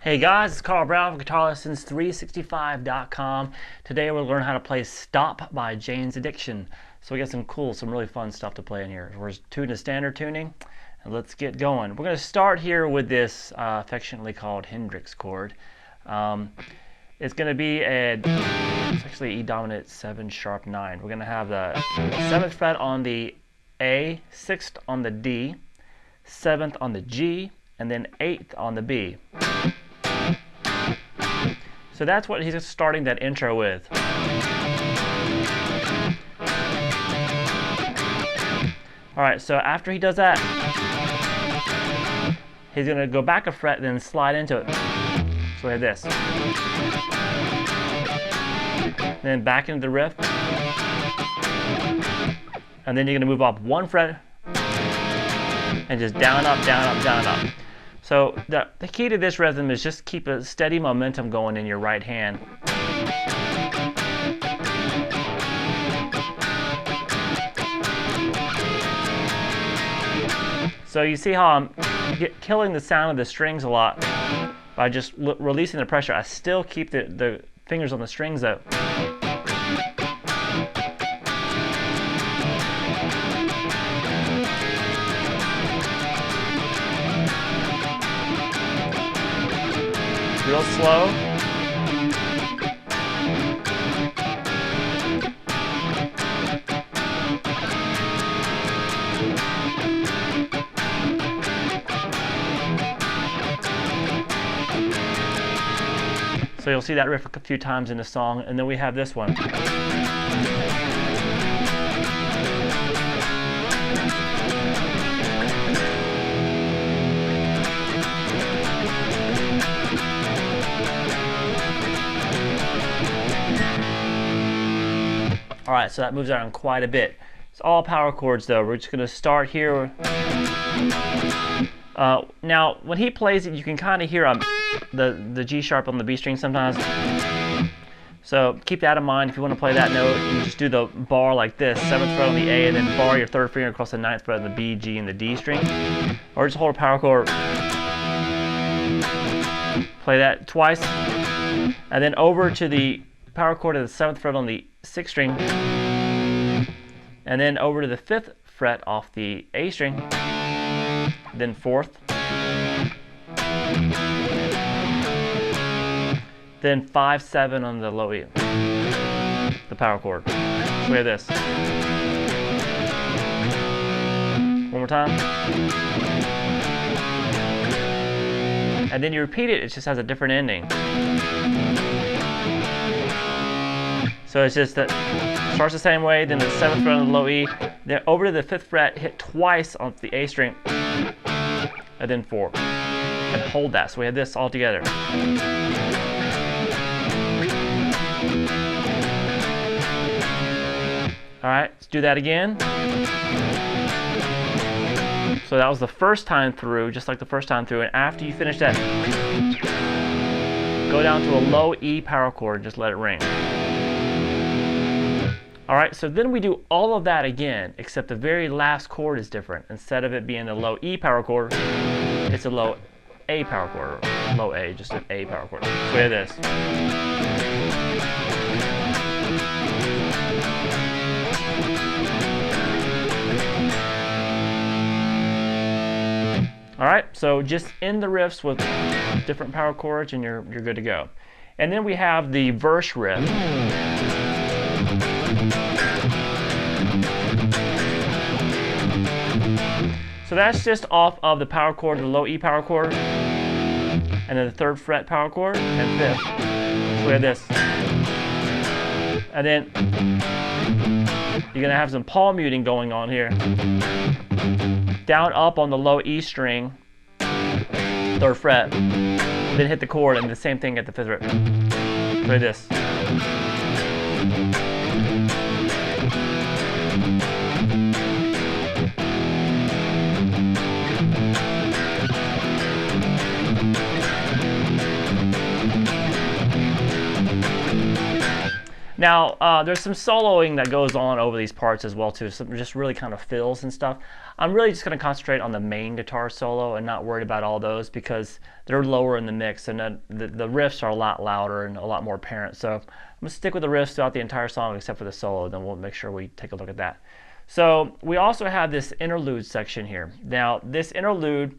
Hey guys, it's Carl Brown from GL365 Today we'll learn how to play Stop by Jane's Addiction. So we got some really fun stuff to play in here. We're tuned to standard tuning, and let's get going. We're going to start here with this affectionately called Hendrix chord. It's going to be it's actually E dominant 7 sharp 9. We're going to have the 7th fret on the A, 6th on the D, 7th on the G, and then 8th on the B. So that's what he's starting that intro with. Alright, so after he does that, he's going to go back a fret, then slide into it. So we have this. Then back into the riff. And then you're going to move up 1 fret and just down, up, down, up, down, up. So the key to this rhythm is just keep a steady momentum going in your right hand. So you see how I'm killing the sound of the strings a lot by just releasing the pressure. I still keep the fingers on the strings though. Real slow. So you'll see that riff a few times in the song, and then we have this one. Alright, so that moves around quite a bit. It's all power chords though. We're just going to start here. Now, when he plays it, you can kind of hear the G sharp on the B string sometimes. So keep that in mind. If you want to play that note, you just do the bar like this. 7th fret on the A, and then bar your 3rd finger across the 9th fret on the B, G, and the D string. Or just hold a power chord. Play that twice. And then over to the power chord of the 7th fret on the 6th string, and then over to the 5th fret off the A string, then 4th, then 5, 7 on the low E, the power chord. So we have this. One more time. And then you repeat it, it just has a different ending. So it's just that starts the same way, then the 7th fret on the low E, then over to the 5th fret, hit twice on the A string, and then 4, and hold that. So we have this all together. All right, let's do that again. So that was the first time through, just like the first time through, and after you finish that, go down to a low E power chord and just let it ring. Alright, so then we do all of that again, except the very last chord is different. Instead of it being a low E power chord, it's a low A power chord, or low A, just an A power chord. So we have this. Alright, so just end the riffs with different power chords and you're good to go. And then we have the verse riff. So that's just off of the power chord, the low E power chord, and then the 3rd fret power chord, and 5th. So we have this. And then you're going to have some palm muting going on here. Down, up on the low E string, 3rd fret, then hit the chord, and the same thing at the 5th fret. So we have this. Now, there's some soloing that goes on over these parts as well too, some just really kind of fills and stuff. I'm really just going to concentrate on the main guitar solo and not worried about all those because they're lower in the mix, and the riffs are a lot louder and a lot more apparent. So I'm going to stick with the riffs throughout the entire song except for the solo, then we'll make sure we take a look at that. So we also have this interlude section here. Now, this interlude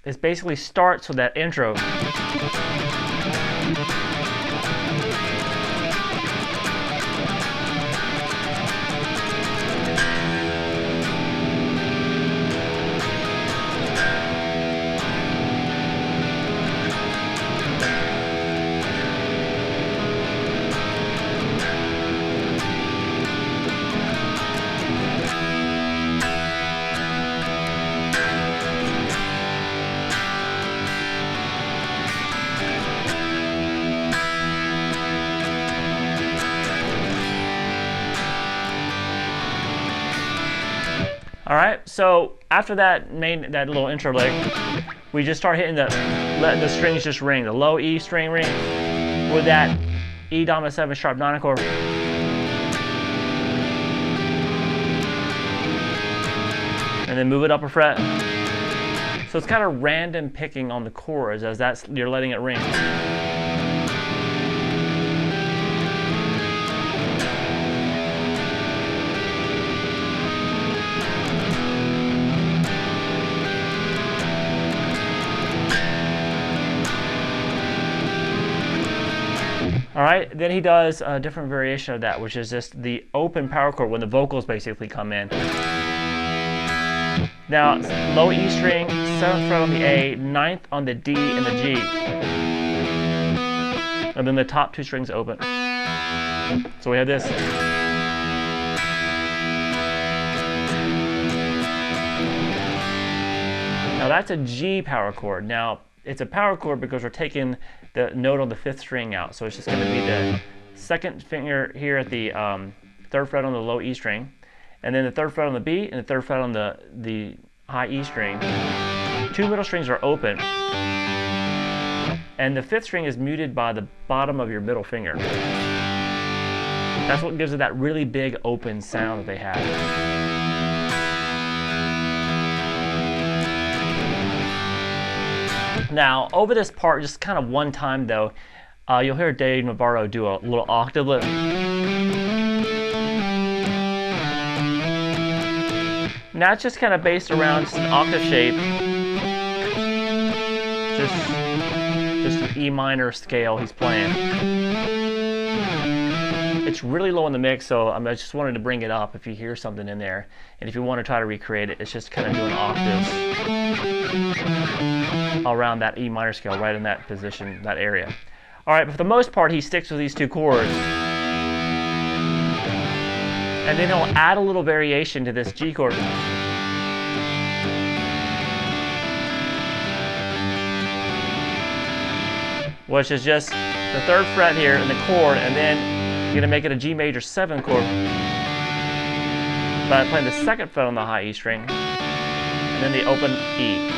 is basically starts with that intro. All right, so after that little intro lick, we just start hitting letting the strings just ring, the low E string ring with that E dominant 7 sharp 9 chord. And then move it up a fret. So it's kind of random picking on the chords as you're letting it ring. All right, then he does a different variation of that, which is just the open power chord when the vocals basically come in. Now, low E string, 7th fret on the A, 9th on the D and the G. And then the top 2 strings open. So we have this. Now that's a G power chord. Now, it's a power chord because we're taking the note on the 5th string out. So it's just going to be the 2nd finger here at the 3rd fret on the low E string, and then the 3rd fret on the B, and the 3rd fret on the high E string. 2 middle strings are open, and the 5th string is muted by the bottom of your middle finger. That's what gives it that really big open sound that they have. Now, over this part, just kind of one time though, you'll hear Dave Navarro do a little octave lift. Now it's just kind of based around just an octave shape, just an E minor scale he's playing. It's really low in the mix, so I just wanted to bring it up if you hear something in there. And if you want to try to recreate it, it's just kind of doing octaves around that E minor scale, right in that position, that area. All right, but for the most part, he sticks with these 2 chords. And then he'll add a little variation to this G chord. Which is just the 3rd fret here in the chord, and then you're going to make it a G major 7 chord by playing the 2nd fret on the high E string, and then the open E.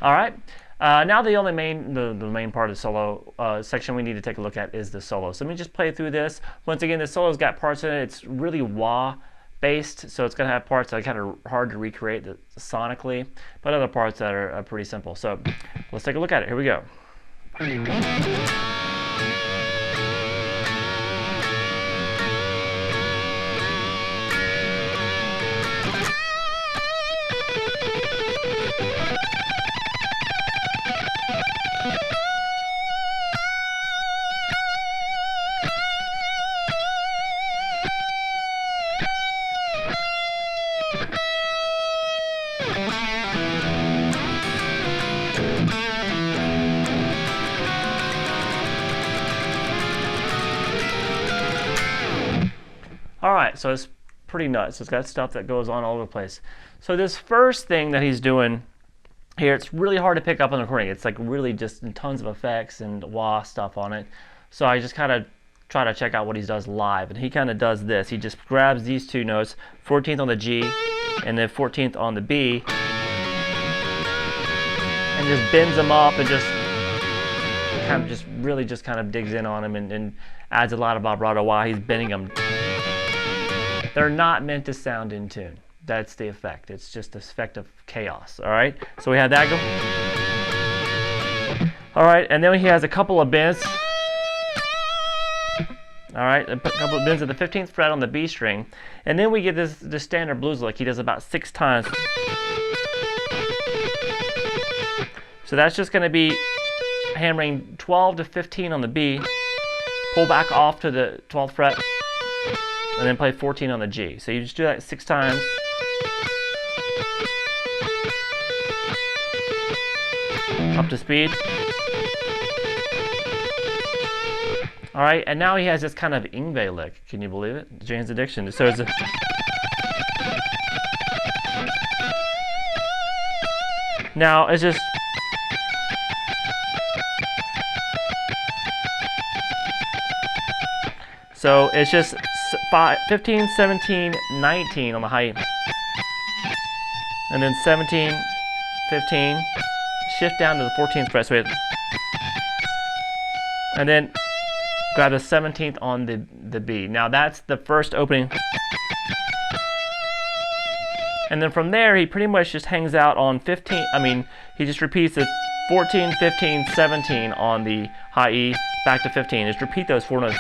All right, now the main part of the solo section we need to take a look at is the solo. So let me just play through this. Once again, the solo's got parts in it. It's really wah based, so it's going to have parts that are kind of hard to recreate sonically, but other parts that are pretty simple. So let's take a look at it. Here we go. All right, so it's pretty nuts. It's got stuff that goes on all over the place. So this first thing that he's doing here, it's really hard to pick up on the recording. It's like really just tons of effects and wah stuff on it. So I just kind of try to check out what he does live. And he kind of does this. He just grabs these two notes, 14th on the G and then 14th on the B, and just bends them up and just kind of just really just kind of digs in on them and adds a lot of vibrato while he's bending them. They're not meant to sound in tune. That's the effect. It's just the effect of chaos. All right. So we have that go. All right, and then he has a couple of bends. All right, a couple of bends at the 15th fret on the B string, and then we get this standard blues lick. He does about 6 times. So that's just going to be hammering 12 to 15 on the B, pull back off to the 12th fret, and then play 14 on the G. So you just do that 6 times. Up to speed. All right, and now he has this kind of Yngwie lick. Can you believe it? Jane's Addiction. So it's a now it's just so it's just 15, 17, 19 on the high, and then 17, 15, shift down to the 14th fret, so and then grab the 17th on the B. Now that's the first opening. And then from there, he pretty much just hangs out on 15, he just repeats the 14, 15, 17 on the high E, back to 15. Just repeat those 4 notes.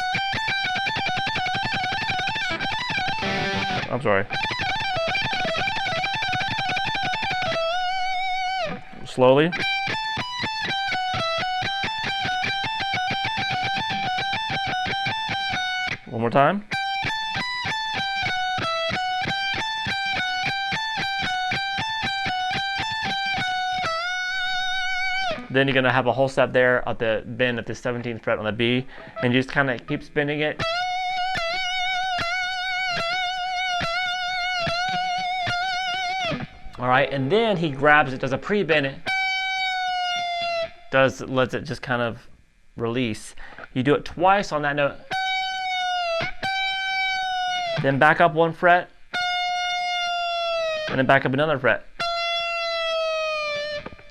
I'm sorry. Slowly. One more time. Then you're going to have a whole step there at the bend at the 17th fret on the B, and you just kind of keep spinning it. All right, and then he grabs it, does a pre-bend, lets it just kind of release. You do it twice on that note. Then back up 1 fret, and then back up another fret.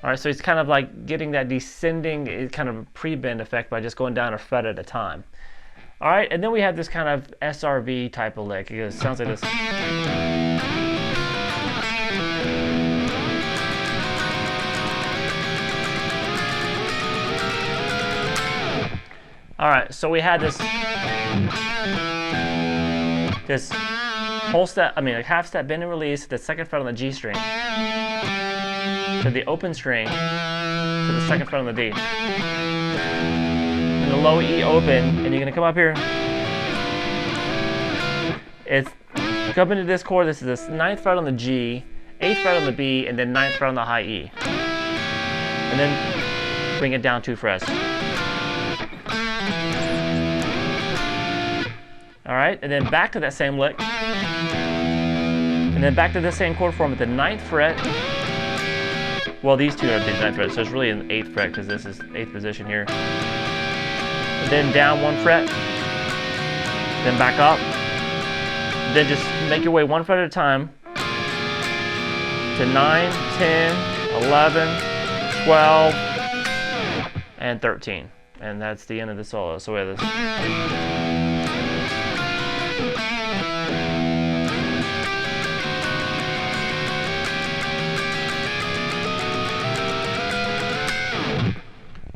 All right, so it's kind of like getting that descending kind of pre-bend effect by just going down a fret at a time. All right, and then we have this kind of SRV type of lick. It sounds like this. All right, so we had this whole step, like half step bend and release, the 2nd fret on the G string, to the open string, to the 2nd fret on the D, and the low E open, and you're gonna come up here. It's come into this chord. This is the 9th fret on the G, 8th fret on the B, and then 9th fret on the high E, and then bring it down 2 frets. All right, and then back to that same lick, and then back to the same chord form at the 9th fret. Well, these two are the 9th fret, so it's really an 8th fret because this is 8th position here. And then down 1 fret, then back up. Then just make your way 1 fret at a time to 9, 10, 11, 12, and 13. And that's the end of the solo. So we have this.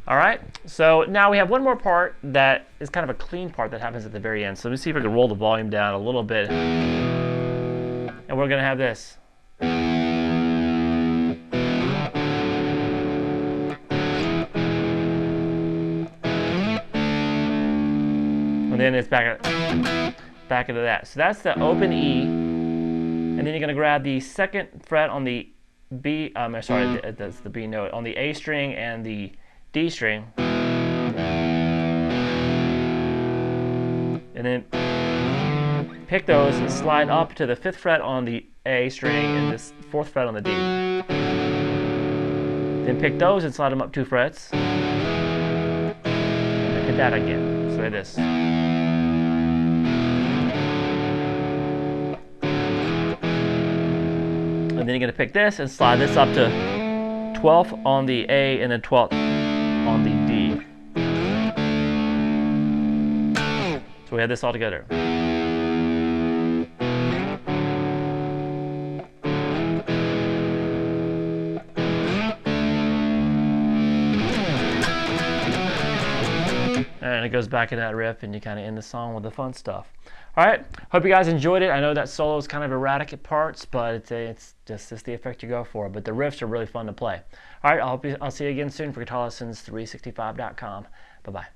All right, so now we have one more part that is kind of a clean part that happens at the very end. So let me see if I can roll the volume down a little bit. And we're gonna have this. And then it's back into that. So that's the open E. And then you're gonna grab the 2nd fret on the B, that's the B note, on the A string and the D string, and then pick those and slide up to the 5th fret on the A string and this 4th fret on the D. Then pick those and slide them up 2 frets. And hit that again. So hit this. And then you're going to pick this and slide this up to 12th on the A and then 12th on the D. So we have this all together. And it goes back in that riff, and you kind of end the song with the fun stuff. All right, hope you guys enjoyed it. I know that solo is kind of erratic at parts, but it's just the effect you go for. But the riffs are really fun to play. All right, I'll see you again soon for GuitarLessons365.com. Bye-bye.